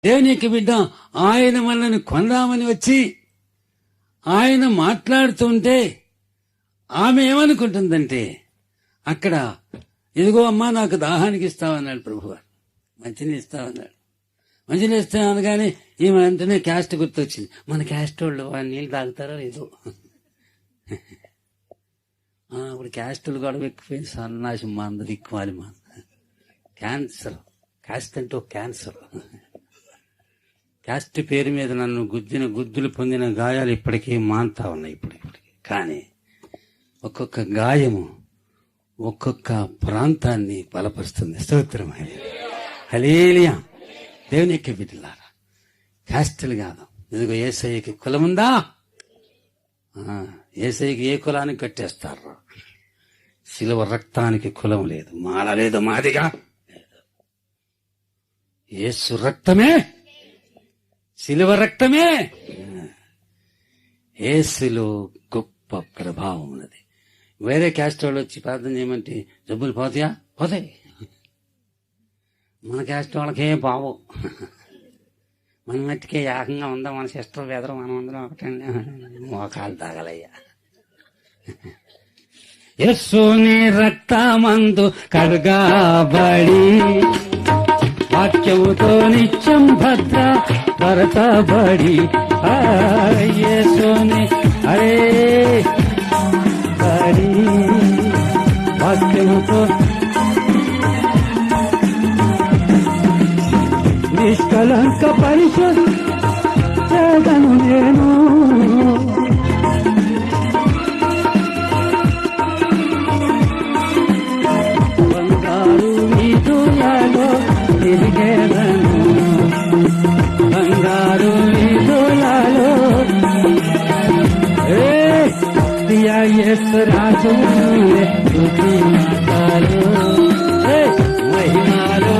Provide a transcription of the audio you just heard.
దేవుని యొక్క బిడ్డ ఆయన మనల్ని కొందామని వచ్చి ఆయన మాట్లాడుతుంటే ఆమె ఏమనుకుంటుందంటే అక్కడ ఇదిగో అమ్మా నాకు దాహానికి ఇస్తామన్నాడు ప్రభువారు, మంచిని ఇస్తామన్నాడు. మంచిని ఇస్తామని కానీ ఈమె అంటేనే క్యాస్ట్ గుర్తొచ్చింది. మన క్యాస్ట్ వాళ్ళు నీళ్ళు తాగుతారో లేదో. ఇప్పుడు క్యాస్టులు గొడవ ఎక్కువైంది, సన్నాసి మా అందరు ఎక్కువాలి మా క్యాన్సర్. క్యాస్ట్ అంటే ఒక క్యాన్సర్. క్యాస్ట్ పేరు మీద నన్ను గుద్దులు పొందిన గాయాలు ఇప్పటికీ మాన్తా ఉన్నాయి ఇప్పటికి. కానీ ఒక్కొక్క గాయము ఒక్కొక్క ప్రాంతాన్ని బలపరుస్తుంది. స్తోత్రం హల్లెలూయా. దేవుని యొక్క బిడ్డలారా, క్యాస్టులు కాదు. ఇదిగో యేసయ్యకి కులముందా? యేసయ్యకి ఏ కులానికి కట్టేస్తారు? శిలువ రక్తానికి కులం లేదు, మాల లేదు, మాదిగా లేదు. యేసు రక్తమే, శిలువ రక్తమే. యేసులో గొప్ప ప్రభావం ఉన్నది. వేరే క్యాస్ట్ వాళ్ళు వచ్చి ప్రార్థన చేయమంటే జబ్బులు పోతాయా? పోతాయి. మన క్యాస్ట్ వాళ్ళకేం పావు. మన మట్టికే ఏకంగా ఉందా? మన సిస్టర్ బెదరు మనం అందరం ఒకటండి. మోకాలు తాగలయ్యా. యేసుని రక్తమందు కడగబడి వాక్యముతో నిత్యం భద్ర పరచబడి యేసుని బడి వాక్యముతో నిష్కలంక పరిశుద్ధను నేను. బంగారు వీధులలో తిరిగేదను, బంగారు వీధులలో యేసు రాజు మహిమాలో